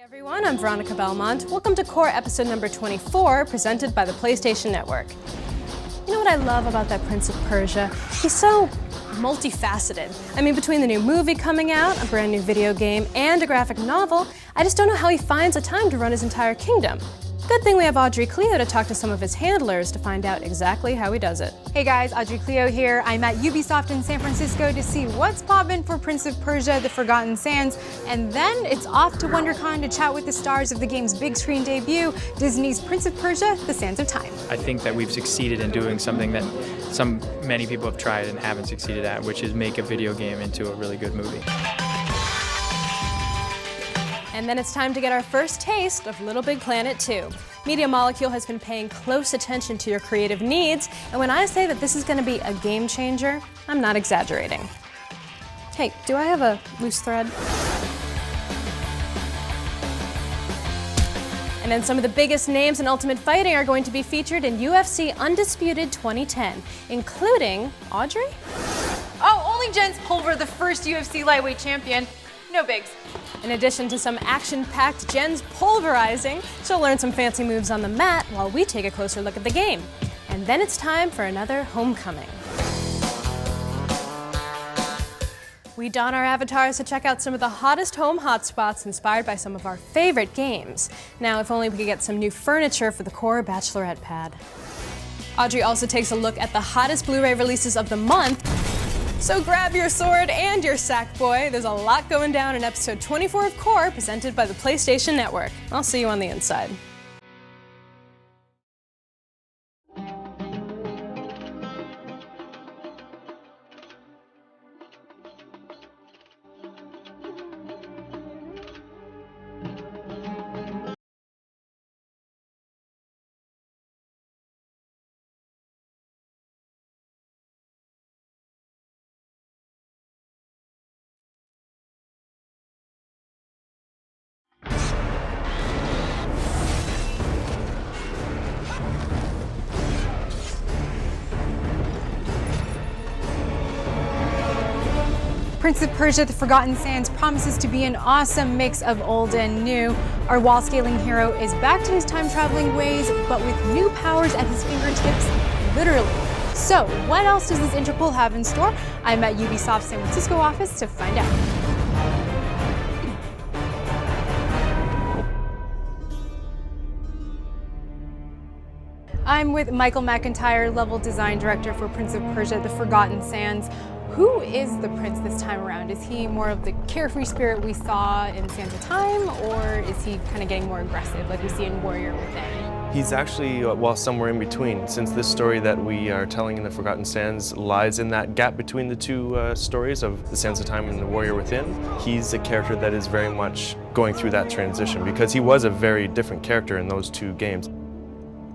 Hey everyone, I'm Veronica Belmont. Welcome to Qore episode number 24, presented by the PlayStation Network. You know what I love about that Prince of Persia? He's so multifaceted. I mean, between the new movie coming out, a brand new video game, and a graphic novel, I just don't know how he finds the time to run his entire kingdom. Good thing we have Audrey Cleo to talk to some of his handlers to find out exactly how he does it. Hey guys, Audrey Cleo here. I'm at Ubisoft in San Francisco to see what's poppin' for Prince of Persia: The Forgotten Sands, and then it's off to WonderCon to chat with the stars of the game's big screen debut, Disney's Prince of Persia: The Sands of Time. I think that we've succeeded in doing something that many people have tried and haven't succeeded at, which is make a video game into a really good movie. And then it's time to get our first taste of Little Big Planet 2. Media Molecule has been paying close attention to your creative needs, and when I say that this is going to be a game changer, I'm not exaggerating. Hey, do I have a loose thread? And then some of the biggest names in Ultimate Fighting are going to be featured in UFC Undisputed 2010, including Audrey? Oh, only Jen's Pulver, the first UFC lightweight champion. No bigs. In addition to some action-packed Jen's pulverizing, she'll learn some fancy moves on the mat while we take a closer look at the game. And then it's time for another homecoming. We don our avatars to check out some of the hottest home hotspots inspired by some of our favorite games. Now, if only we could get some new furniture for the Qore Bachelorette pad. Audrey also takes a look at the hottest Blu-ray releases of the month. So grab your sword and your sack boy. There's a lot going down in episode 24 of Qore, presented by the PlayStation Network. I'll see you on the inside. Prince of Persia: The Forgotten Sands promises to be an awesome mix of old and new. Our wall-scaling hero is back to his time-traveling ways, but with new powers at his fingertips, literally. So, what else does this Interpol have in store? I'm at Ubisoft's San Francisco office to find out. I'm with Michael McIntyre, level design director for Prince of Persia: The Forgotten Sands. Who is the prince this time around? Is he more of the carefree spirit we saw in Sands of Time, or is he kind of getting more aggressive like we see in Warrior Within? He's actually, somewhere in between. Since this story that we are telling in The Forgotten Sands lies in that gap between the two stories of The Sands of Time and The Warrior Within, he's a character that is very much going through that transition because he was a very different character in those two games.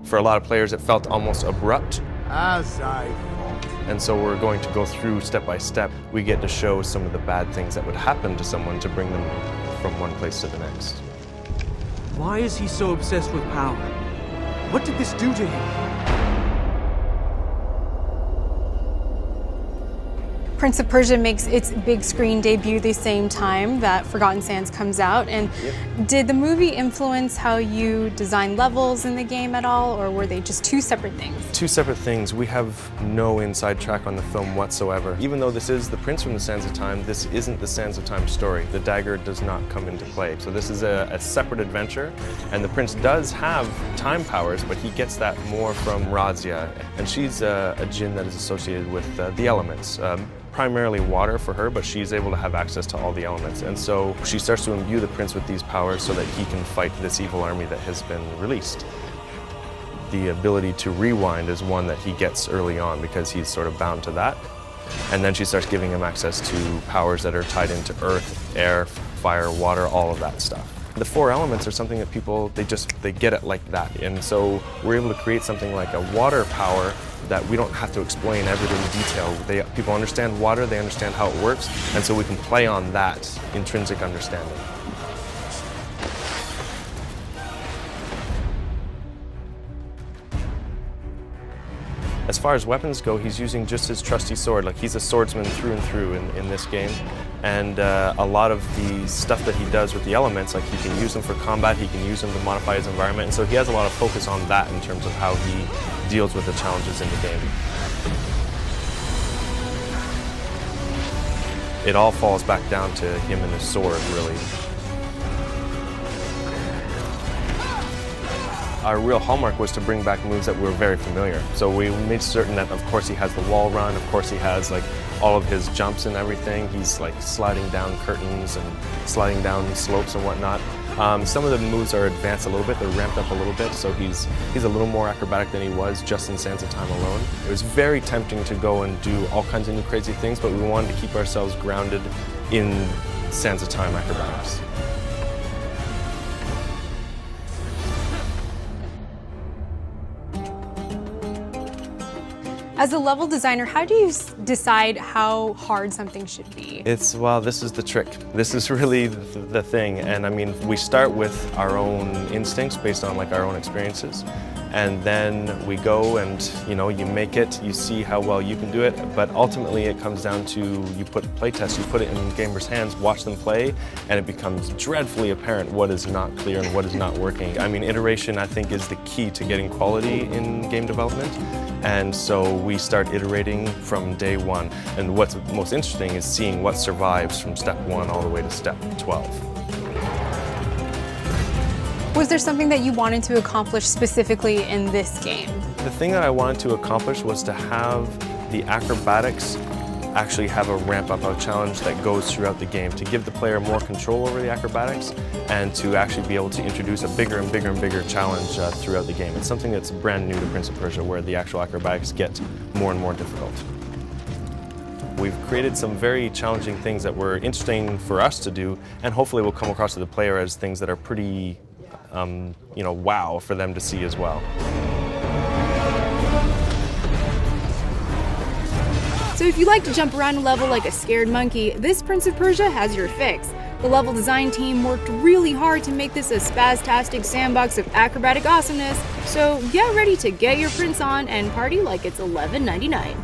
For a lot of players, it felt almost abrupt. As I thought. And so we're going to go through step by step. We get to show some of the bad things that would happen to someone to bring them from one place to the next. Why is he so obsessed with power? What did this do to him? Prince of Persia makes its big screen debut the same time that Forgotten Sands comes out. And did the movie influence how you design levels in the game at all, or were they just two separate things? Two separate things. We have no inside track on the film whatsoever. Even though this is the Prince from the Sands of Time, this isn't the Sands of Time story. The dagger does not come into play. So this is a separate adventure, and the Prince does have time powers, but he gets that more from Razia, and she's a djinn that is associated with the elements. Primarily water for her, but she's able to have access to all the elements. And so she starts to imbue the prince with these powers so that he can fight this evil army that has been released. The ability to rewind is one that he gets early on because he's sort of bound to that. And then she starts giving him access to powers that are tied into earth, air, fire, water, all of that stuff. The four elements are something that people, they get it like that. And so we're able to create something like a water power that we don't have to explain everything in detail. People understand water, they understand how it works, and so we can play on that intrinsic understanding. As far as weapons go, he's using just his trusty sword. Like, he's a swordsman through and through in this game. And a lot of the stuff that he does with the elements, like he can use them for combat, he can use them to modify his environment, and so he has a lot of focus on that in terms of how he deals with the challenges in the game. It all falls back down to him and his sword, really. Our real hallmark was to bring back moves that were very familiar. So we made certain that, of course, he has the wall run, of course he has like all of his jumps and everything. He's like sliding down curtains and sliding down slopes and whatnot. Some of the moves are advanced a little bit, they're ramped up a little bit, so he's a little more acrobatic than he was just in Sands of Time alone. It was very tempting to go and do all kinds of new crazy things, but we wanted to keep ourselves grounded in Sands of Time acrobatics. As a level designer, how do you decide how hard something should be? Well, this is the trick. This is really the thing. And I mean, we start with our own instincts based on like our own experiences. And then we go and, you know, you make it, you see how well you can do it, but ultimately it comes down to you put playtests, you put it in gamers' hands, watch them play, and it becomes dreadfully apparent what is not clear and what is not working. I mean, iteration, I think, is the key to getting quality in game development. And so we start iterating from day one. And what's most interesting is seeing what survives from step 1 all the way to step 12. Was there something that you wanted to accomplish specifically in this game? The thing that I wanted to accomplish was to have the acrobatics actually have a ramp up, a challenge that goes throughout the game, to give the player more control over the acrobatics and to actually be able to introduce a bigger and bigger and bigger challenge throughout the game. It's something that's brand new to Prince of Persia, where the actual acrobatics get more and more difficult. We've created some very challenging things that were interesting for us to do, and hopefully will come across to the player as things that are pretty you know, wow for them to see as well. So if you like to jump around a level like a scared monkey, this Prince of Persia has your fix. The level design team worked really hard to make this a spastastic sandbox of acrobatic awesomeness, so get ready to get your prince on and party like it's $11.99.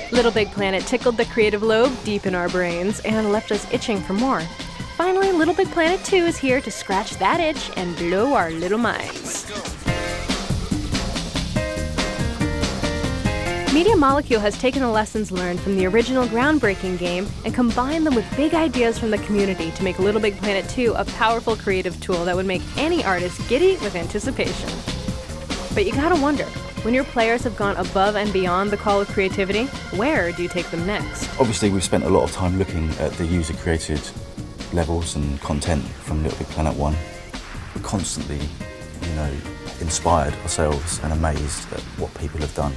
Little Big Planet tickled the creative lobe deep in our brains and left us itching for more. Finally, Little Big Planet 2 is here to scratch that itch and blow our little minds. Media Molecule has taken the lessons learned from the original groundbreaking game and combined them with big ideas from the community to make Little Big Planet 2 a powerful creative tool that would make any artist giddy with anticipation. But you gotta wonder, when your players have gone above and beyond the call of creativity, where do you take them next? Obviously, we've spent a lot of time looking at the user-created levels and content from Little Big Planet 1. We're constantly, inspired ourselves and amazed at what people have done.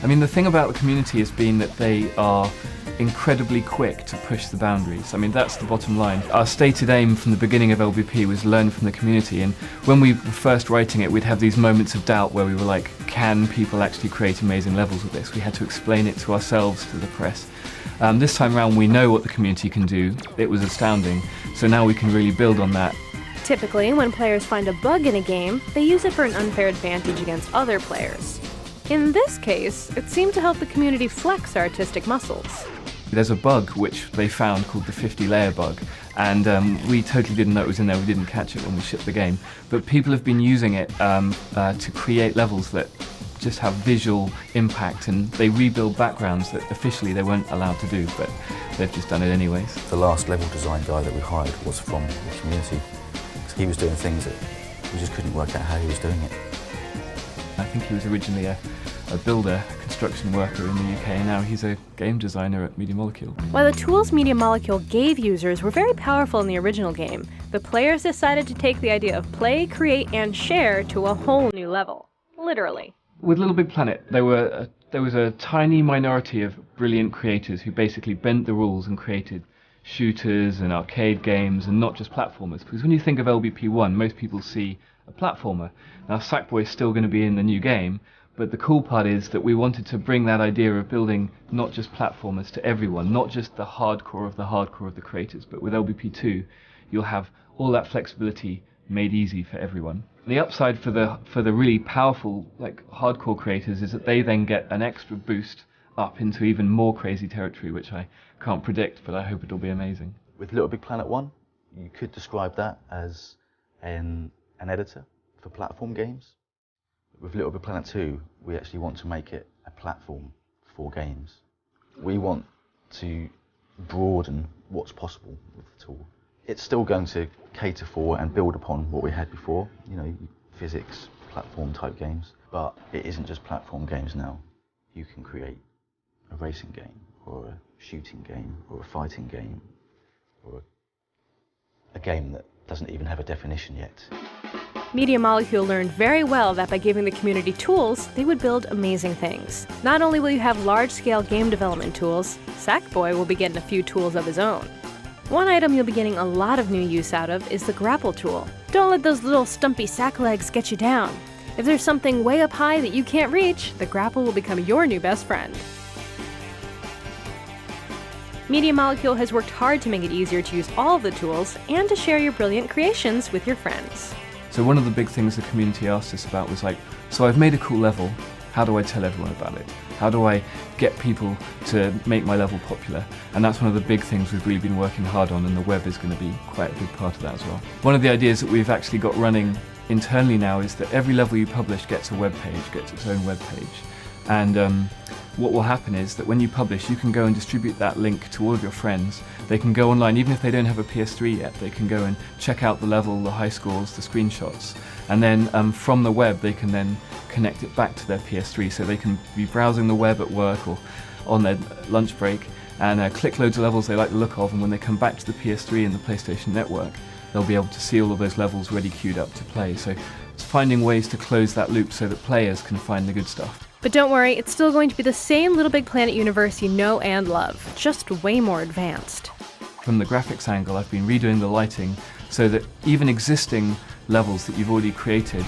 I mean, the thing about the community has been that they are incredibly quick to push the boundaries. I mean, that's the bottom line. Our stated aim from the beginning of LBP was learn from the community, and when we were first writing it, we'd have these moments of doubt where we were like, can people actually create amazing levels with this? We had to explain it to ourselves, to the press. This time around, we know what the community can do. It was astounding, so now we can really build on that. Typically, when players find a bug in a game, they use it for an unfair advantage against other players. In this case, it seemed to help the community flex artistic muscles. There's a bug which they found called the 50-layer bug, and we totally didn't know it was in there. We didn't catch it when we shipped the game. But people have been using it to create levels that just have visual impact, and they rebuild backgrounds that officially they weren't allowed to do, but they've just done it anyways. The last level design guy that we hired was from the community. He was doing things that we just couldn't work out how he was doing it. I think he was originally a builder, a construction worker in the UK, and now he's a game designer at Media Molecule. While the tools Media Molecule gave users were very powerful in the original game, the players decided to take the idea of play, create, and share to a whole new level. Literally. With Little Big Planet, there was a tiny minority of brilliant creators who basically bent the rules and created shooters and arcade games and not just platformers. Because when you think of LBP1, most people see a platformer. Now Sackboy is still going to be in the new game, but the cool part is that we wanted to bring that idea of building not just platformers to everyone, not just the hardcore of the creators, but with LBP2 you'll have all that flexibility made easy for everyone. The upside for the really powerful, like hardcore creators, is that they then get an extra boost up into even more crazy territory, which I can't predict, but I hope it'll be amazing. With Little Big Planet 1, you could describe that as an editor for platform games. With Little Big Planet 2, we actually want to make it a platform for games. We want to broaden what's possible with the tool. It's still going to cater for and build upon what we had before, physics, platform type games, but it isn't just platform games now. You can create a racing game, or a shooting game, or a fighting game, or a game that doesn't even have a definition yet. Media Molecule learned very well that by giving the community tools, they would build amazing things. Not only will you have large-scale game development tools, Sackboy will be getting a few tools of his own. One item you'll be getting a lot of new use out of is the grapple tool. Don't let those little stumpy sack legs get you down. If there's something way up high that you can't reach, the grapple will become your new best friend. Media Molecule has worked hard to make it easier to use all of the tools and to share your brilliant creations with your friends. So one of the big things the community asked us about was like, so I've made a cool level, how do I tell everyone about it? How do I get people to make my level popular? And that's one of the big things we've really been working hard on, and the web is going to be quite a big part of that as well. One of the ideas that we've actually got running internally now is that every level you publish gets a web page, gets its own web page. And what will happen is that when you publish, you can go and distribute that link to all of your friends. They can go online, even if they don't have a PS3 yet, they can go and check out the level, the high scores, the screenshots. And then from the web, they can then connect it back to their PS3, so they can be browsing the web at work or on their lunch break and click loads of levels they like the look of, and when they come back to the PS3 and the PlayStation Network, they'll be able to see all of those levels ready queued up to play. So it's finding ways to close that loop so that players can find the good stuff. But don't worry, it's still going to be the same Little Big Planet universe you know and love, just way more advanced. From the graphics angle, I've been redoing the lighting so that even existing levels that you've already created,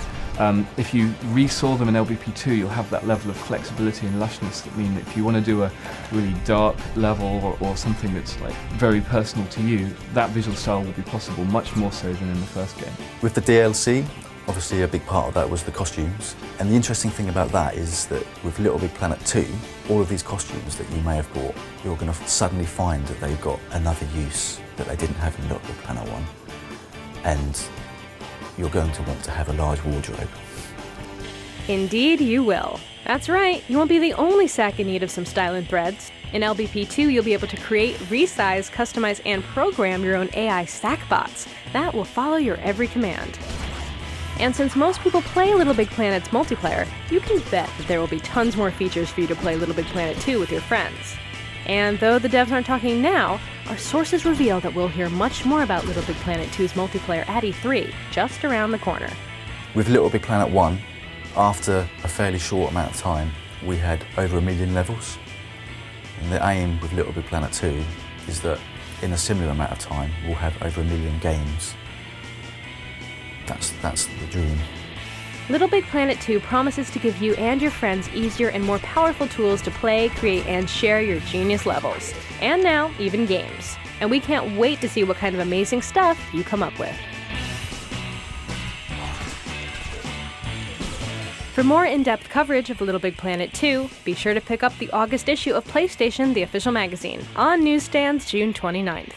if you resaw them in LBP2, you'll have that level of flexibility and lushness that mean that if you want to do a really dark level or something that's like very personal to you, that visual style will be possible, much more so than in the first game. With the DLC, obviously a big part of that was the costumes. And the interesting thing about that is that with Little Big Planet 2, all of these costumes that you may have bought, you're going to suddenly find that they've got another use that they didn't have in Little Big Planet 1. And you're going to want to have a large wardrobe. Indeed, you will. That's right, you won't be the only sack in need of some style and threads. In LBP2, you'll be able to create, resize, customize, and program your own AI sack bots that will follow your every command. And since most people play Little Big Planet's multiplayer, you can bet that there will be tons more features for you to play Little Big Planet 2 with your friends. And though the devs aren't talking now, our sources reveal that we'll hear much more about Little Big Planet 2's multiplayer at E3, just around the corner. With Little Big Planet 1, after a fairly short amount of time, we had over 1 million levels. And the aim with Little Big Planet 2 is that in a similar amount of time, we'll have over 1 million games. That's the dream. Little Big Planet 2 promises to give you and your friends easier and more powerful tools to play, create, and share your genius levels. And now, even games. And we can't wait to see what kind of amazing stuff you come up with. For more in-depth coverage of Little Big Planet 2, be sure to pick up the August issue of PlayStation, the official magazine, on newsstands June 29th.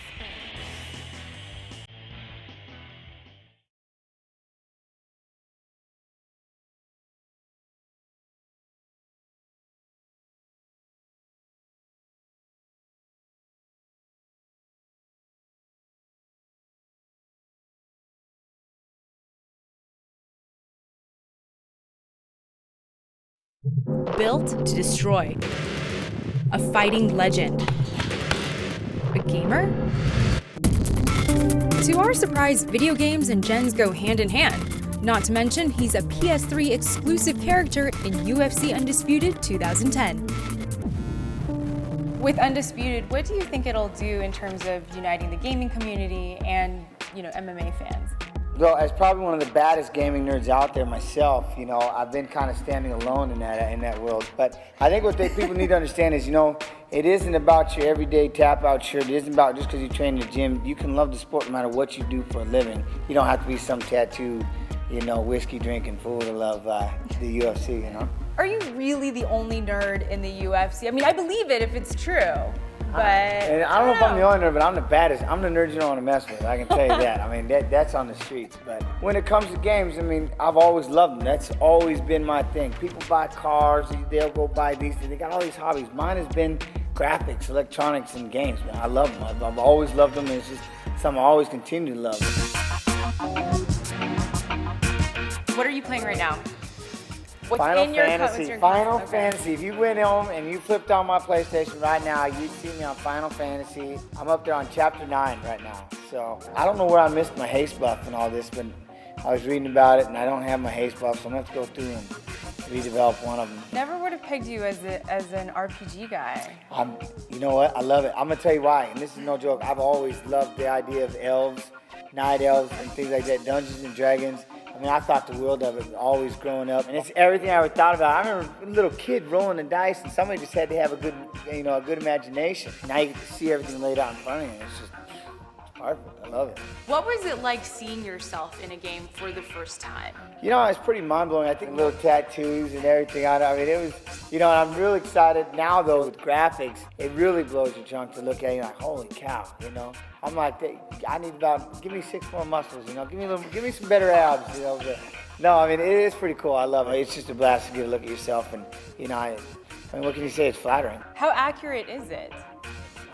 Built to destroy. A fighting legend. A gamer? To our surprise, video games and gens go hand in hand. Not to mention, he's a PS3 exclusive character in UFC Undisputed 2010. With Undisputed, what do you think it'll do in terms of uniting the gaming community and, MMA fans? Though, as probably one of the baddest gaming nerds out there myself, I've been kind of standing alone in that world. But I think what people need to understand is, it isn't about your everyday tap-out shirt. It isn't about just because you train in the gym. You can love the sport no matter what you do for a living. You don't have to be some tattooed, whiskey drinking fool to love the UFC, Are you really the only nerd in the UFC? I mean, I believe it if it's true. But and I don't know if I'm the only nerd, but I'm the baddest. I'm the nerd you don't want to mess with. I can tell you that. I mean, that's on the streets. But when it comes to games, I've always loved them. That's always been my thing. People buy cars. They'll go buy these. They got all these hobbies. Mine has been graphics, electronics, and games. Man, I love them. I've always loved them. And it's just something I always continue to love. what are you playing right now? What's Final in your Fantasy. Final Fantasy. If you went home and you flipped on my PlayStation right now, you'd see me on Final Fantasy. I'm up there on Chapter 9 right now. So I don't know where I missed my haste buff and all this, but I was reading about it and I don't have my haste buff, so I'm going to have to go through and redevelop one of them. Never would have pegged you as an RPG guy. You know what? I love it. I'm going to tell you why, and this is no joke. I've always loved the idea of elves, night elves, and things like that, Dungeons and Dragons. I thought the world of it always growing up, and it's everything I ever thought about. I remember a little kid rolling the dice, and somebody just had to have a good imagination. Now you get to see everything laid out in front of you. It's just perfect. I love it. What was it like seeing yourself in a game for the first time? It's pretty mind-blowing. I think little tattoos and everything on it. It was, and I'm really excited now, though, with graphics. It really blows your junk to look at. You're like, holy cow, I'm like, I need give me 6 more muscles, give me some better abs, But, no, it is pretty cool. I love it. It's just a blast to get a look at yourself, and, what can you say? It's flattering. How accurate is it?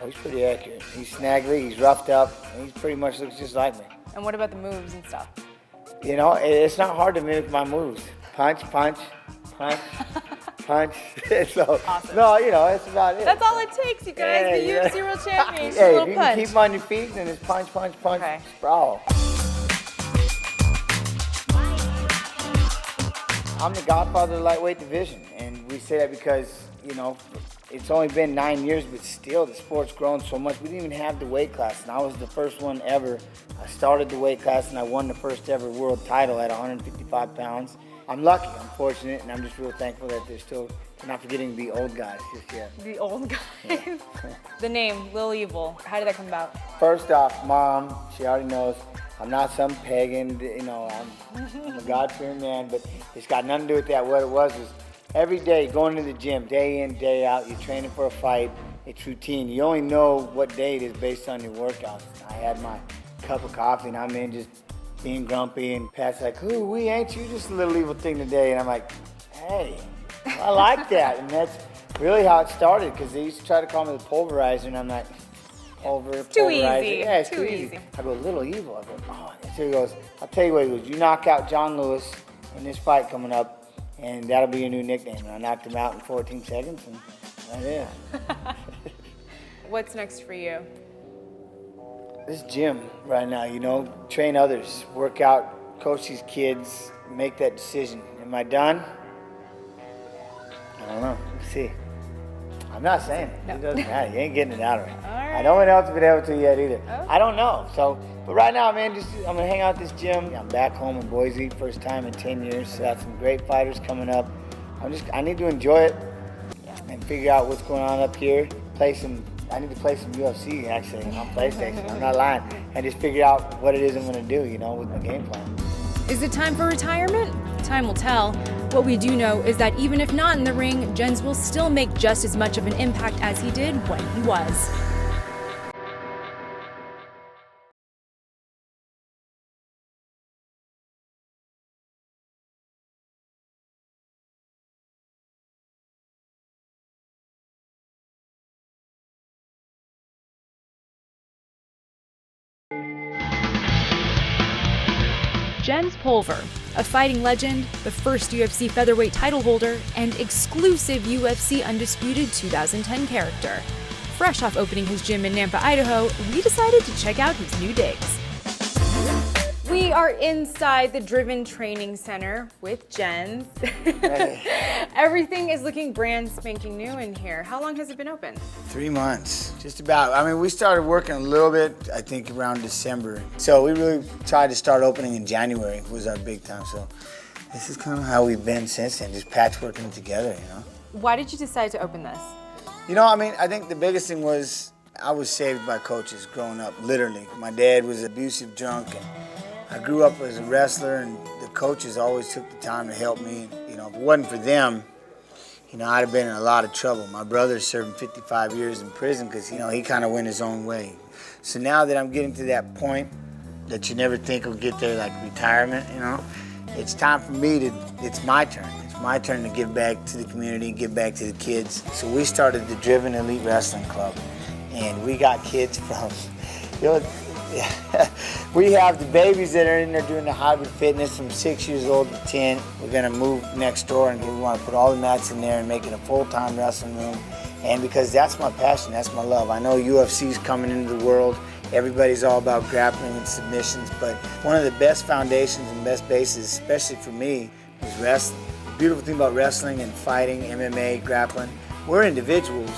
Oh, he's pretty accurate. He's snaggly, he's roughed up, and he pretty much looks just like me. And what about the moves and stuff? It's not hard to mimic my moves. Punch, punch, punch, punch. So, awesome. No, it's about it. That's all it takes, you guys. The UFC World Champions. Hey, if you punch. can keep them on your feet, then it's punch, punch, punch, okay. sprawl. I'm the godfather of the lightweight division, and we say that because, it's only been 9 years, but still the sport's grown so much. We didn't even have the weight class, and I was the first one ever. I started the weight class, and I won the first ever world title at 155 pounds. I'm lucky, I'm fortunate, and I'm just real thankful that they're not forgetting the old guys just yet. The old guys. Yeah. The name, Lil Evil, how did that come about? First off, Mom, she already knows, I'm not some pagan, I'm a God-fearing man, but it's got nothing to do with that. What it was every day going to the gym, day in, day out, you're training for a fight, it's routine. You only know what day it is based on your workouts. I had my cup of coffee and I'm in just being grumpy, and Pat's like, ooh, ain't you just a little evil thing today? And I'm like, Hey, I like that. And that's really how it started, because they used to try to call me the pulverizer, and I'm like, too pulverizer. easy. Yeah, it's Too too easy. I go, Little Evil. I go, oh. So he goes, I'll tell you what, he goes, you knock out John Lewis in this fight coming up, and that'll be your new nickname. And I knocked him out in 14 seconds, and that is. What's next for you? This gym right now, you know, train others, work out, coach these kids, make that decision. Am I done? I don't know. Let's see. I'm not saying it. It doesn't matter. You ain't getting it out of me. right. I don't else been able to yet either. Okay. I don't know. So, but right now, man, I'm gonna hang out at this gym. I'm back home in Boise, first time in 10 years. So I have some great fighters coming up. I need to enjoy it and figure out what's going on up here. I need to play some UFC actually on PlayStation. I'm not lying. And just figure out what it is I'm gonna do, you know, with my game plan. Is it time for retirement? Time will tell. What we do know is that even if not in the ring, Jens will still make just as much of an impact as he did when he was. Jens Pulver, a fighting legend, the first UFC featherweight title holder, and exclusive UFC Undisputed 2010 character. Fresh off opening his gym in Nampa, Idaho, we decided to check out his new digs. We are inside the Driven Training Center with Jens. Everything is looking brand spanking new in here. How long has it been open? 3 months, just about. I mean, we started working a little bit, I think around December. So we really tried to start opening in January, was our big time. So this is kind of how we've been since then, just patchworking it together, you know? Why did you decide to open this? You know, I mean, I think the biggest thing was I was saved by coaches growing up, literally. My dad was an abusive drunk, and I grew up as a wrestler, and the coaches always took the time to help me. You know, if it wasn't for them, you know, I'd have been in a lot of trouble. My brother's serving 55 years in prison because, you know, he kind of went his own way. So now that I'm getting to that point that you never think will get there, like retirement, you know, it's time for me it's my turn. It's my turn to give back to the community, give back to the kids. So we started the Driven Elite Wrestling Club, and we got kids from, you know, we have the babies that are in there doing the hybrid fitness from 6 years old to 10. We're gonna move next door, and we wanna put all the mats in there and make it a full-time wrestling room. And because that's my passion, that's my love. I know UFC's coming into the world. Everybody's all about grappling and submissions, but one of the best foundations and best bases, especially for me, is wrestling. The beautiful thing about wrestling and fighting, MMA, grappling, we're individuals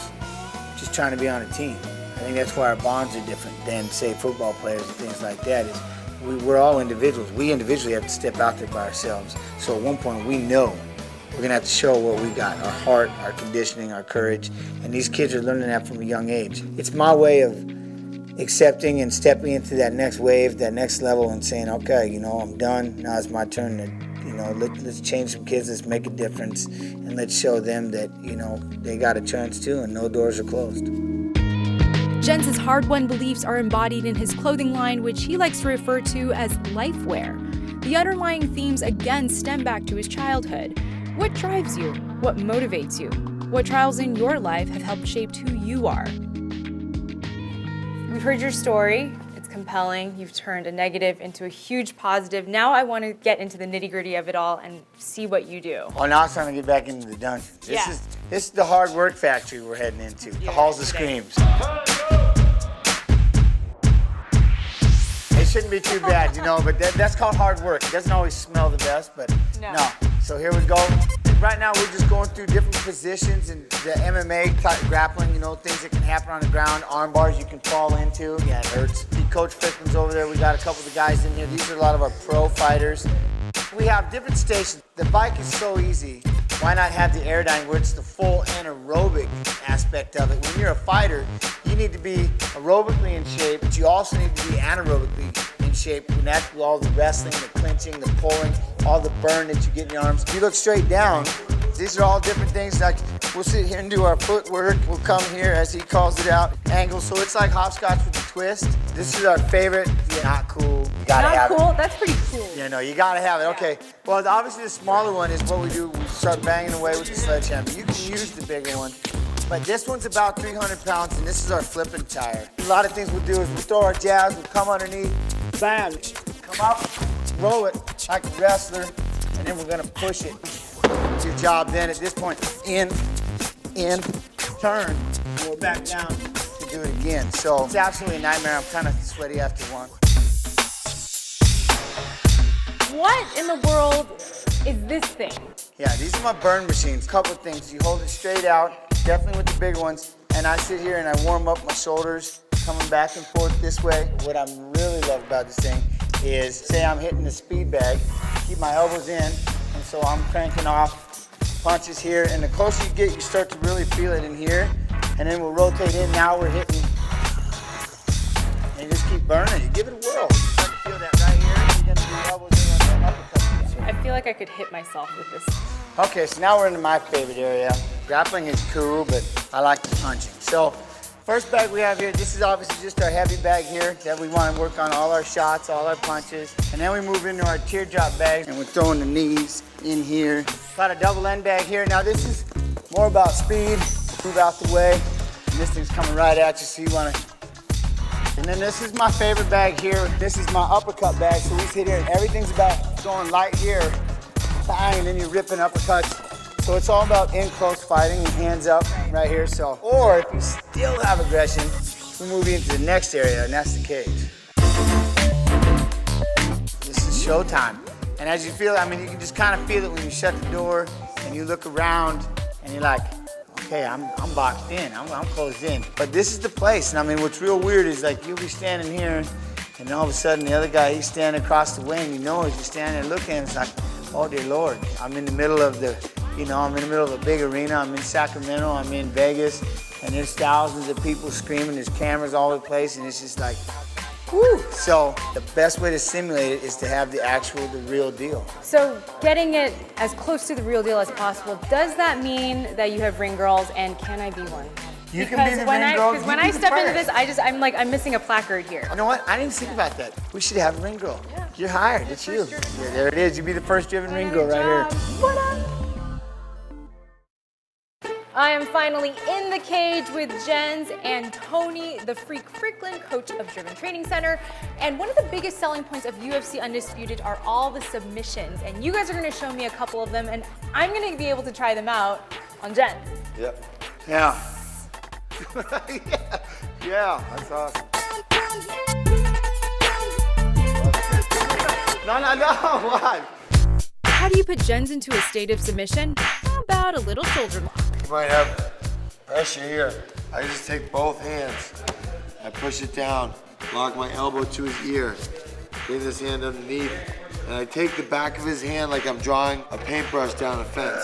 just trying to be on a team. I think that's why our bonds are different than, say, football players and things like that. Is we're all individuals. We individually have to step out there by ourselves. So at one point, we know we're going to have to show what we got, our heart, our conditioning, our courage. And these kids are learning that from a young age. It's my way of accepting and stepping into that next wave, that next level, and saying, okay, you know, I'm done. Now it's my turn to, you know, let's change some kids, let's make a difference, and let's show them that, you know, they got a chance too, and no doors are closed. Jens's hard-won beliefs are embodied in his clothing line, which he likes to refer to as lifewear. The underlying themes again stem back to his childhood. What drives you? What motivates you? What trials in your life have helped shape who you are? We've heard your story. It's compelling. You've turned a negative into a huge positive. Now I want to get into the nitty-gritty of it all and see what you do. Oh, now it's time to get back into the dungeon. This is the hard work factory we're heading into. The halls of screams. It shouldn't be too bad, you know, but that's called hard work. It doesn't always smell the best, but no. So here we go. Right now we're just going through different positions and the MMA grappling, you know, things that can happen on the ground, arm bars you can fall into. Yeah, it hurts. Coach Fickman's over there. We got a couple of the guys in here. These are a lot of our pro fighters. We have different stations. The bike is so easy. Why not have the aerodyne where it's the full anaerobic aspect of it? When you're a fighter, you need to be aerobically in shape, but you also need to be anaerobically in shape. And that's all the wrestling, the clinching, the pulling, all the burn that you get in your arms. If you look straight down, these are all different things. Like we'll sit here and do our footwork. We'll come here, as he calls it out, angle. So it's like hopscotch with a twist. This is our favorite. Not cool. You gotta have Not cool? it. That's pretty cool. You know, you gotta have it. Okay. Well, obviously the smaller one is what we do. We start banging away with the sledgehammer. You can use the bigger one, but this one's about 300 pounds, and this is our flipping tire. A lot of things we'll do is we'll throw our jabs, we'll come underneath, bam, come up, roll it like a wrestler, and then we're gonna push it. It's your job then at this point, in, turn, and we're back down to do it again. So it's absolutely a nightmare. I'm kind of sweaty after one. What in the world is this thing? Yeah, these are my burn machines. Couple of things. You hold it straight out, definitely with the big ones, and I sit here and I warm up my shoulders, coming back and forth this way. What I really love about this thing is, say I'm hitting the speed bag, keep my elbows in, and so I'm cranking off punches here, and the closer you get, you start to really feel it in here, and then we'll rotate in. Now we're hitting, and you just keep burning. You give it a whirl. You start to feel that right here. You're gonna do elbows in on the uppercut. I feel like I could hit myself with this. Okay, so now we're into my favorite area. Grappling is cool, but I like the punching. So, first bag we have here, this is obviously just our heavy bag here that we want to work on all our shots, all our punches. And then we move into our teardrop bag, and we're throwing the knees in here. Got a double end bag here. Now this is more about speed. Move out the way. And this thing's coming right at you, so you want to. And then this is my favorite bag here. This is my uppercut bag. So we sit here and everything's about going light here, bang, and then you're ripping uppercuts. So it's all about in close fighting and hands up right here. So, or if you still have aggression, we move into the next area, and that's the cage. This is showtime. And as you feel it, I mean, you can just kind of feel it when you shut the door and you look around and you're like, okay, I'm boxed in, I'm closed in. But this is the place. And I mean, what's real weird is like you'll be standing here and all of a sudden the other guy, he's standing across the way and you know as you're standing there looking, it's like, oh dear Lord, I'm in the middle of the, I'm in the middle of a big arena. I'm in Sacramento, I'm in Vegas, and there's thousands of people screaming. There's cameras all over the place, and it's just like, whoo. So the best way to simulate it is to have the real deal. So getting it as close to the real deal as possible, does that mean that you have ring girls, and can I be one? You can be the ring girl. Because when I step into this, I'm missing a placard here. You know what? I didn't think about that. We should have a ring girl. Yeah. You're hired. It's you. Yeah, there it is. You be the first driven ring girl right here. What up? I am finally in the cage with Jens and Tony, the Freak Fricklin, coach of Driven Training Center. And one of the biggest selling points of UFC Undisputed are all the submissions. And you guys are gonna show me a couple of them, and I'm gonna be able to try them out on Jens. Yep. Yeah. Yeah, that's awesome. No, what? How do you put Jens into a state of submission? How about a little shoulder lock? You might have pressure here. I just take both hands. I push it down, lock my elbow to his ear, bring this hand underneath, and I take the back of his hand like I'm drawing a paintbrush down a fence.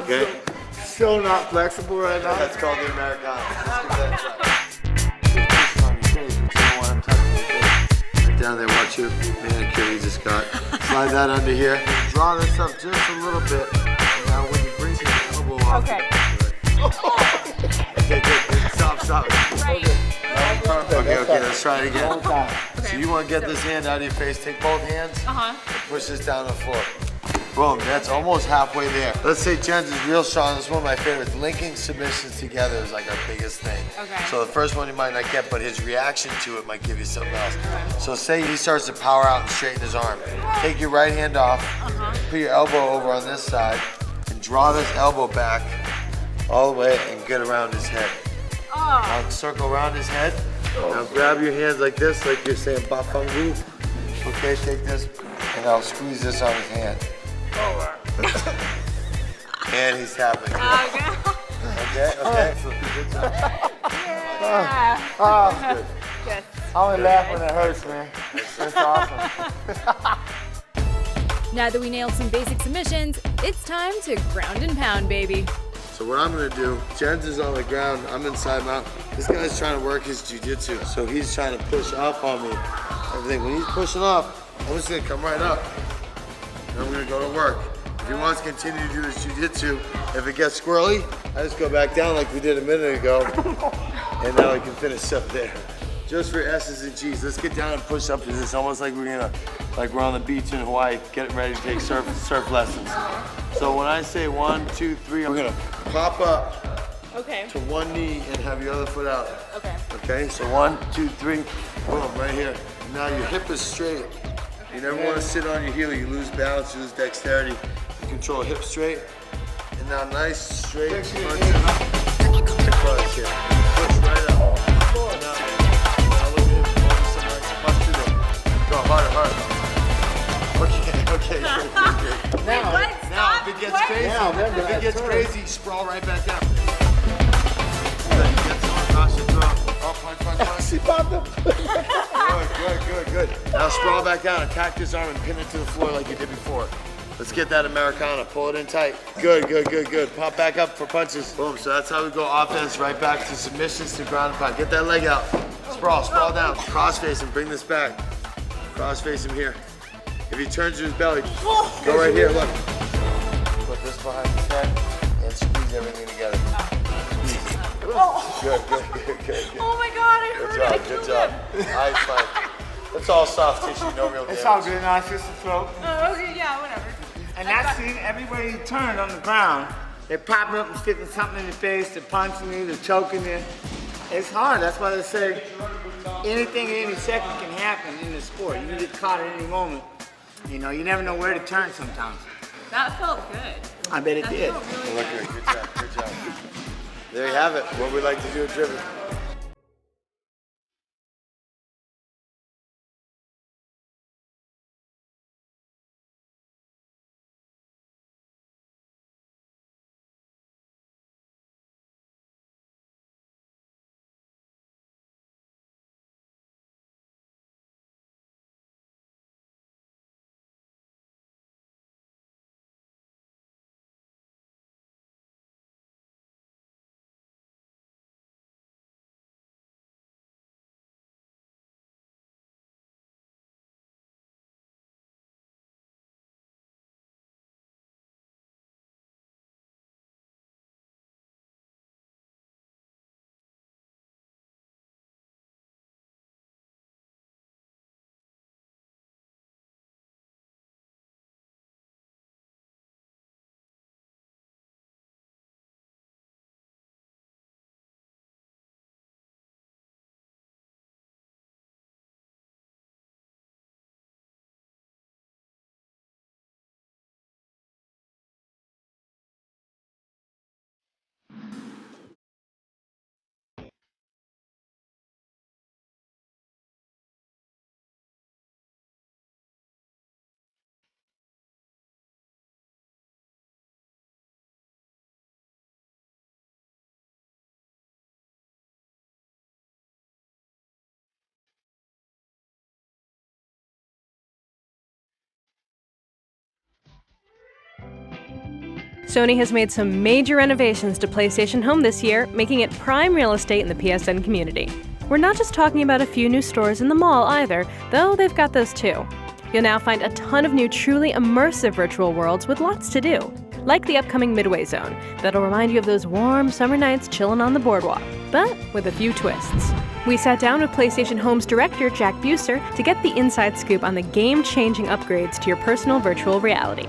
Okay? So not flexible right now. That's called the Americana. Let's give that a try. Just on your face, but you don't want him touching your face. Right down there, watch your manicure you just got. Slide that under here. Draw this up just a little bit. Now when you bring your elbow off. Okay. Okay, good. Stop. Right. Okay, let's try it again. So you want to get this hand out of your face, take both hands, and push this down on the floor. Boom, that's almost halfway there. Let's say Jens is real strong. This is one of my favorites. Linking submissions together is like our biggest thing. Okay. So the first one you might not get, but his reaction to it might give you something else. So say he starts to power out and straighten his arm. Take your right hand off, put your elbow over on this side, and draw this elbow back all the way and get around his head. Now circle around his head. Now grab your hands like this, like you're saying bafangu. Okay, take this, and I'll squeeze this on his hand. And he's tapping. Okay. So good job. Oh, good. I only laugh when it hurts, man. That's awesome. Now that we nailed some basic submissions, it's time to ground and pound, baby. So what I'm gonna do, Jens is on the ground, I'm inside mount. This guy's trying to work his jiu-jitsu, so he's trying to push up on me. Everything, when he's pushing up, I'm just gonna come right up. And I'm gonna go to work. If he wants to continue to do his jiu-jitsu, if it gets squirrely, I just go back down like we did a minute ago, and now I can finish up there. just for S's and G's. Let's get down and push up to this, almost like we're on the beach in Hawaii, getting ready to take surf lessons. So when I say 1, 2, 3, we're gonna pop up to one knee and have your other foot out. Okay, so 1, 2, 3, boom, right here. Now your hip is straight. You never want to sit on your heel, you lose balance, you lose dexterity. You control hip straight, and now nice straight punch here. Push right up. Now look at him, punch through there. Go harder. Okay, good. Now if it gets crazy, sprawl right back down. Good, you get someone across your throat. Oh, punch. She popped up. Good. Now sprawl back down, attack this arm and pin it to the floor like you did before. Let's get that Americana, pull it in tight. Good. Pop back up for punches. Boom, so that's how we go offense, right back to submissions to ground and pound. Get that leg out. Sprawl down. Cross face him, bring this back. Cross face him here. If he turns to his belly, go right here, look. Put this behind his head and squeeze everything together. Good. Oh my God, I heard it. Good job. Eyes fine. It's all soft tissue, no real damage. It's all good now, it's just a throat. Oh, okay, yeah, whatever. And that's it, everywhere you turn on the ground, they're popping up and sticking something in your face, they're punching you, they're choking you. It's hard, that's why they say anything at any second can happen in the sport. You can get caught at any moment. You know, you never know where to turn sometimes. That felt good. I bet it did. Look here, good job. There you have it, what we like to do at Driven. Sony has made some major renovations to PlayStation Home this year, making it prime real estate in the PSN community. We're not just talking about a few new stores in the mall either, though they've got those too. You'll now find a ton of new truly immersive virtual worlds with lots to do, like the upcoming Midway Zone, that'll remind you of those warm summer nights chilling on the boardwalk, but with a few twists. We sat down with PlayStation Home's director, Jack Buser, to get the inside scoop on the game-changing upgrades to your personal virtual reality.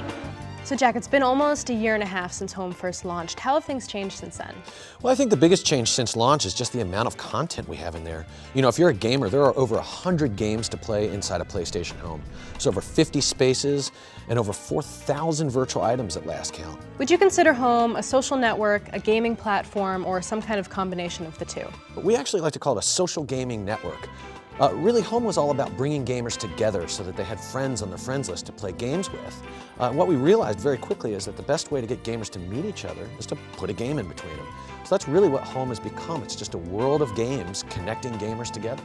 So Jack, it's been almost 1.5 years since Home first launched. How have things changed since then? Well, I think the biggest change since launch is just the amount of content we have in there. You know, if you're a gamer, there are over 100 games to play inside a PlayStation Home. So over 50 spaces and over 4,000 virtual items at last count. Would you consider Home a social network, a gaming platform, or some kind of combination of the two? We actually like to call it a social gaming network. Really, Home was all about bringing gamers together so that they had friends on their friends list to play games with. What we realized very quickly is that the best way to get gamers to meet each other is to put a game in between them. So that's really what Home has become. It's just a world of games connecting gamers together.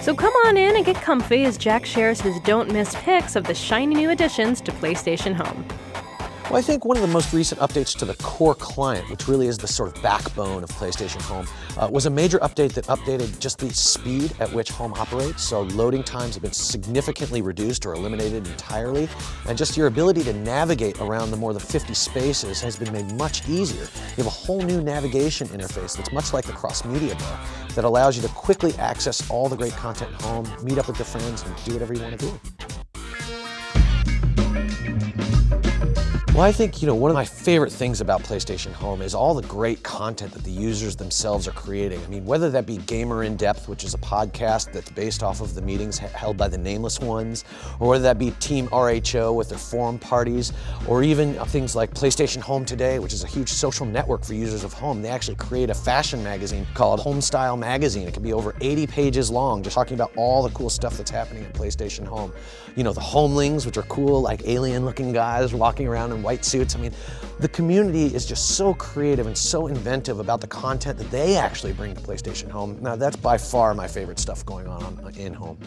So come on in and get comfy as Jack shares his don't miss picks of the shiny new additions to PlayStation Home. Well, I think one of the most recent updates to the Qore client, which really is the sort of backbone of PlayStation Home, was a major update that updated just the speed at which Home operates. So loading times have been significantly reduced or eliminated entirely, and just your ability to navigate around the more than 50 spaces has been made much easier. You have a whole new navigation interface that's much like the cross-media bar that allows you to quickly access all the great content at home, meet up with your friends, and do whatever you want to do. Well, I think, one of my favorite things about PlayStation Home is all the great content that the users themselves are creating. I mean, whether that be Gamer in Depth, which is a podcast that's based off of the meetings held by the Nameless Ones, or whether that be Team RHO with their forum parties, or even things like PlayStation Home Today, which is a huge social network for users of Home. They actually create a fashion magazine called Homestyle Magazine. It can be over 80 pages long, just talking about all the cool stuff that's happening at PlayStation Home. The Homelings, which are cool, like alien-looking guys walking around in white suits. I mean, the community is just so creative and so inventive about the content that they actually bring to PlayStation Home. Now, that's by far my favorite stuff going on in Home.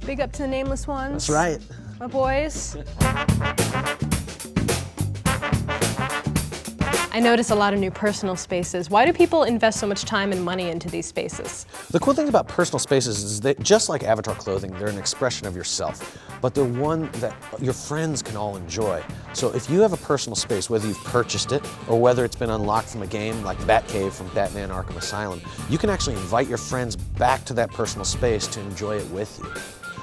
Big up to the Nameless Ones. That's right. My boys. I notice a lot of new personal spaces. Why do people invest so much time and money into these spaces? The cool thing about personal spaces is that, just like avatar clothing, they're an expression of yourself, but they're one that your friends can all enjoy. So if you have a personal space, whether you've purchased it or whether it's been unlocked from a game like Batcave from Batman Arkham Asylum, you can actually invite your friends back to that personal space to enjoy it with you.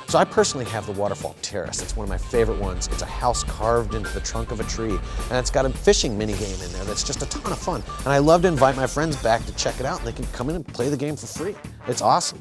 So I personally have the Waterfall Terrace. It's one of my favorite ones. It's a house carved into the trunk of a tree, and it's got a fishing mini game in there that's just a ton of fun. And I love to invite my friends back to check it out, and they can come in and play the game for free. It's awesome.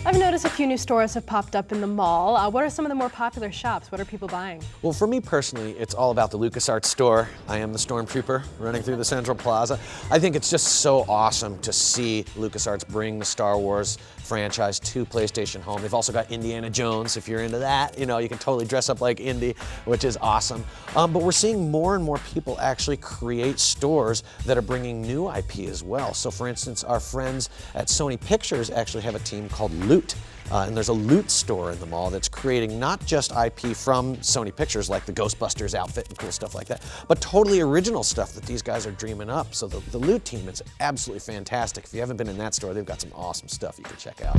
I've noticed a few new stores have popped up in the mall. What are some of the more popular shops? What are people buying? Well, for me personally, it's all about the LucasArts store. I am the Stormtrooper running through the Central Plaza. I think it's just so awesome to see LucasArts bring the Star Wars franchise to PlayStation Home. They've also got Indiana Jones. If you're into that, you can totally dress up like Indy, which is awesome. But we're seeing more and more people actually create stores that are bringing new IP as well. So for instance, our friends at Sony Pictures actually have a team called Loot. And there's a Loot store in the mall that's creating not just IP from Sony Pictures, like the Ghostbusters outfit and cool stuff like that, but totally original stuff that these guys are dreaming up. So the Loot team is absolutely fantastic. If you haven't been in that store, they've got some awesome stuff you can check out.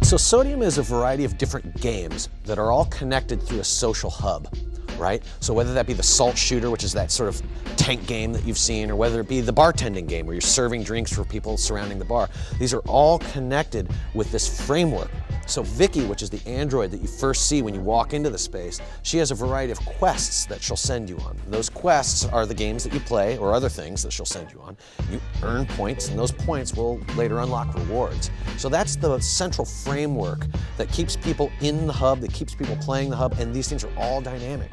So Sodium is a variety of different games that are all connected through a social hub. Right? So whether that be the Salt Shooter, which is that sort of tank game that you've seen, or whether it be the bartending game where you're serving drinks for people surrounding the bar, these are all connected with this framework. So Vicky, which is the android that you first see when you walk into the space, she has a variety of quests that she'll send you on. And those quests are the games that you play or other things that she'll send you on. You earn points, and those points will later unlock rewards. So that's the central framework that keeps people in the hub, that keeps people playing the hub, and these things are all dynamic.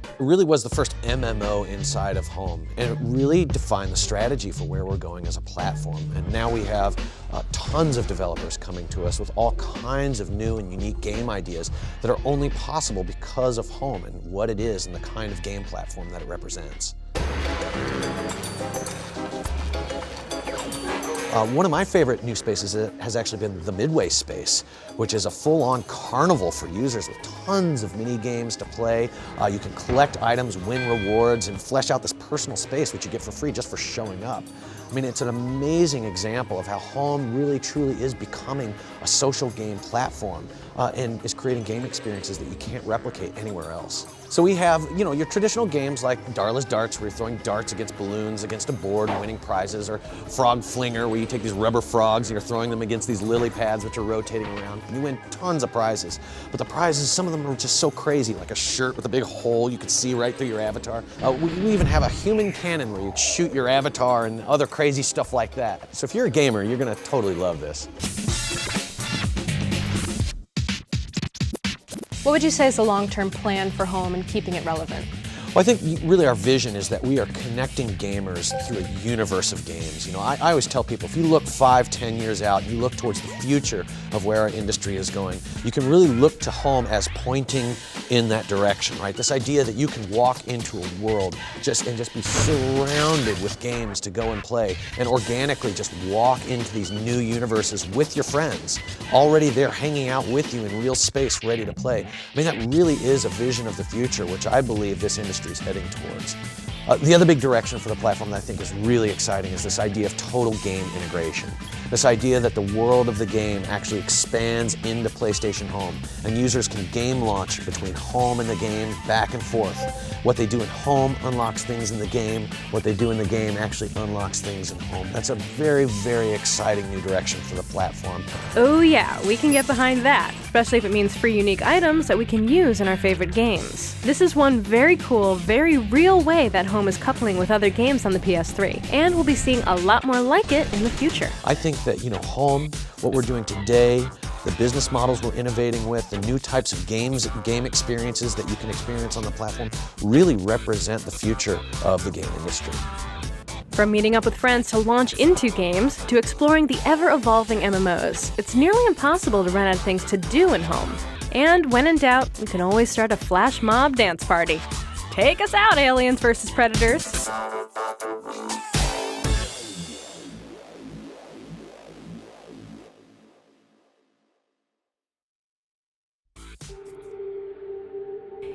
It really was the first MMO inside of Home, and it really defined the strategy for where we're going as a platform. And now we have tons of developers coming to us with all kinds of new and unique game ideas that are only possible because of Home and what it is and the kind of game platform that it represents. One of my favorite new spaces has actually been the Midway space, which is a full-on carnival for users with tons of mini games to play. You can collect items, win rewards, and flesh out this personal space, which you get for free just for showing up. I mean, it's an amazing example of how Home really truly is becoming a social game platform and is creating game experiences that you can't replicate anywhere else. So we have, your traditional games like Darla's Darts, where you're throwing darts against balloons against a board and winning prizes, or Frog Flinger, where you take these rubber frogs and you're throwing them against these lily pads which are rotating around. And you win tons of prizes. But the prizes, some of them are just so crazy, like a shirt with a big hole you can see right through your avatar. We even have a human cannon where you shoot your avatar and other crazy stuff like that. So if you're a gamer, you're gonna totally love this. What would you say is the long-term plan for Home and keeping it relevant? Well, I think really our vision is that we are connecting gamers through a universe of games. You know, I always tell people, if you look 5, 10 years out, you look towards the future of where our industry is going, you can really look to home as pointing in that direction, right? This idea that you can walk into a world and just be surrounded with games to go and play, and organically just walk into these new universes with your friends, already there hanging out with you in real space, ready to play. I mean, that really is a vision of the future, which I believe this industry is heading towards. The other big direction for the platform that I think is really exciting is this idea of total game integration. This idea that the world of the game actually expands into PlayStation Home, and users can game launch between home and the game, back and forth. What they do in home unlocks things in the game. What they do in the game actually unlocks things in home. That's a very, very exciting new direction for the platform. Oh yeah, we can get behind that, especially if it means free unique items that we can use in our favorite games. This is one very cool, very real way that Home is coupling with other games on the PS3, and we'll be seeing a lot more like it in the future. I think that, you know, Home, what we're doing today, the business models we're innovating with, the new types of game experiences that you can experience on the platform really represent the future of the game industry. From meeting up with friends to launch into games, to exploring the ever-evolving MMOs, it's nearly impossible to run out of things to do in Home. And when in doubt, we can always start a flash mob dance party. Take us out, Aliens vs. Predators!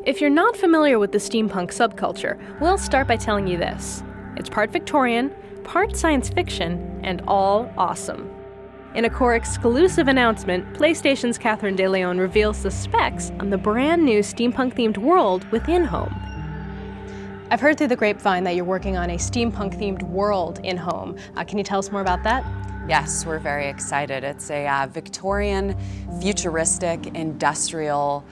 If you're not familiar with the steampunk subculture, we'll start by telling you this. It's part Victorian, part science fiction, and all awesome. In a Qore exclusive announcement, PlayStation's Catherine De Leon reveals the specs on the brand new steampunk-themed world within Home. I've heard through the grapevine that you're working on a steampunk-themed world in Home. Can you tell us more about that? Yes, we're very excited. It's a Victorian, futuristic, industrial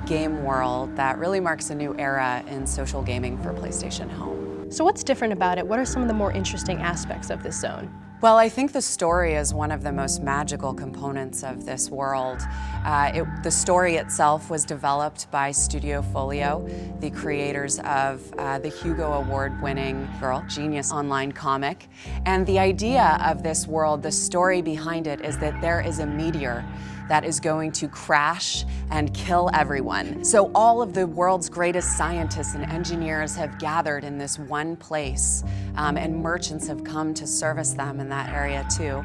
game world that really marks a new era in social gaming for PlayStation Home. So what's different about it? What are some of the more interesting aspects of this zone? Well, I think the story is one of the most magical components of this world. The story itself was developed by Studio Folio, the creators of the Hugo Award-winning Girl Genius online comic. And the idea of this world, the story behind it, is that there is a meteor that is going to crash and kill everyone. So all of the world's greatest scientists and engineers have gathered in this one place, and merchants have come to service them in that area too.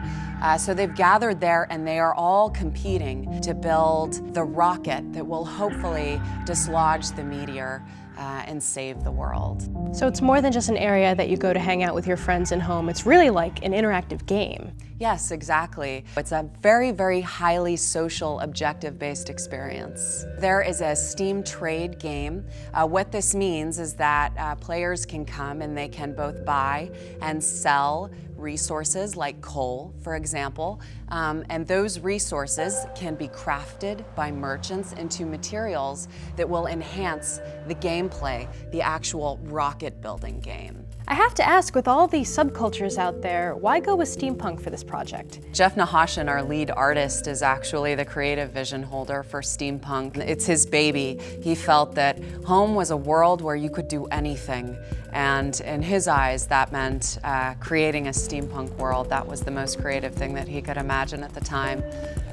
So they've gathered there, and they are all competing to build the rocket that will hopefully dislodge the meteor and save the world. So it's more than just an area that you go to hang out with your friends in Home. It's really like an interactive game. Yes, exactly. It's a very, very highly social, objective-based experience. There is a Steam trade game. What this means is that players can come and they can both buy and sell resources like coal, for example, and those resources can be crafted by merchants into materials that will enhance the gameplay, the actual rocket building game. I have to ask, with all these subcultures out there, why go with steampunk for this project? Jeff Nahashian, our lead artist, is actually the creative vision holder for steampunk. It's his baby. He felt that Home was a world where you could do anything. And in his eyes, that meant creating a steampunk world. That was the most creative thing that he could imagine at the time.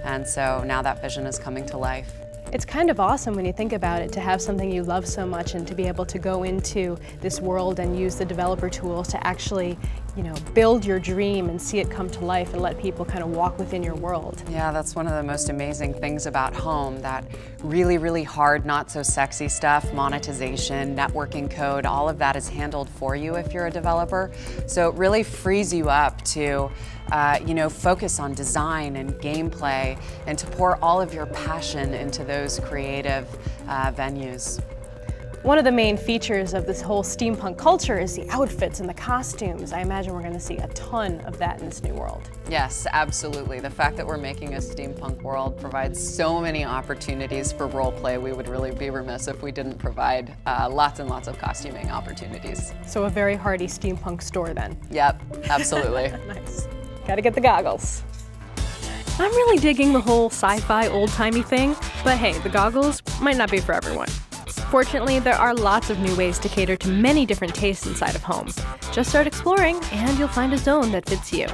And so now that vision is coming to life. It's kind of awesome when you think about it, to have something you love so much and to be able to go into this world and use the developer tools to actually, you know, build your dream and see it come to life and let people kind of walk within your world. Yeah, that's one of the most amazing things about Home, that really, really hard, not so sexy stuff, monetization, networking code, all of that is handled for you if you're a developer. So it really frees you up to focus on design and gameplay and to pour all of your passion into those creative venues. One of the main features of this whole steampunk culture is the outfits and the costumes. I imagine we're going to see a ton of that in this new world. Yes, absolutely. The fact that we're making a steampunk world provides so many opportunities for role play. We would really be remiss if we didn't provide lots and lots of costuming opportunities. So a very hearty steampunk store then. Yep, absolutely. Nice. Gotta get the goggles. I'm really digging the whole sci-fi old-timey thing, but hey, the goggles might not be for everyone. Fortunately, there are lots of new ways to cater to many different tastes inside of home. Just start exploring, and you'll find a zone that fits you.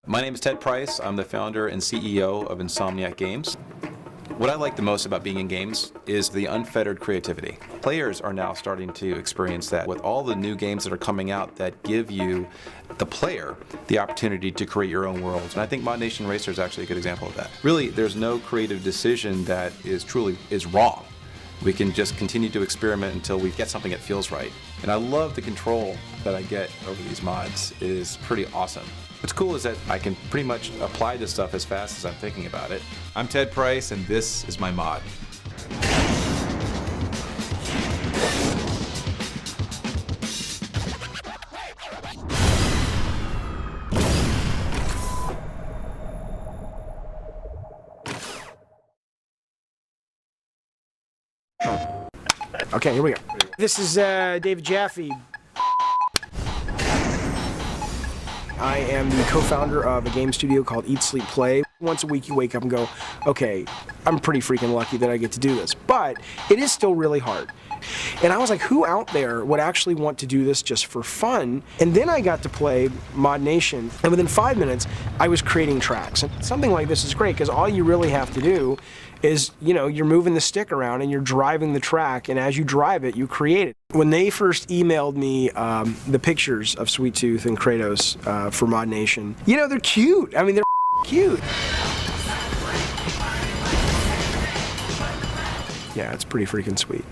My name is Ted Price. I'm the founder and CEO of Insomniac Games. What I like the most about being in games is the unfettered creativity. Players are now starting to experience that with all the new games that are coming out that give you, the player, the opportunity to create your own worlds. And I think Mod Nation Racer is actually a good example of that. Really, there's no creative decision that is wrong. We can just continue to experiment until we get something that feels right. And I love the control that I get over these mods. It is pretty awesome. What's cool is that I can pretty much apply this stuff as fast as I'm thinking about it. I'm Ted Price, and this is my mod. Okay, here we go. This is David Jaffe. I am the co-founder of a game studio called Eat, Sleep, Play. Once a week you wake up and go, okay, I'm pretty freaking lucky that I get to do this. But it is still really hard. And I was like, who out there would actually want to do this just for fun? And then I got to play Mod Nation, and within 5 minutes, I was creating tracks. And something like this is great, because all you really have to do is, you know, you're moving the stick around and you're driving the track, and as you drive it, you create it. When they first emailed me the pictures of Sweet Tooth and Kratos for Mod Nation, you know, they're cute. I mean, they're cute. Yeah, it's pretty freaking sweet.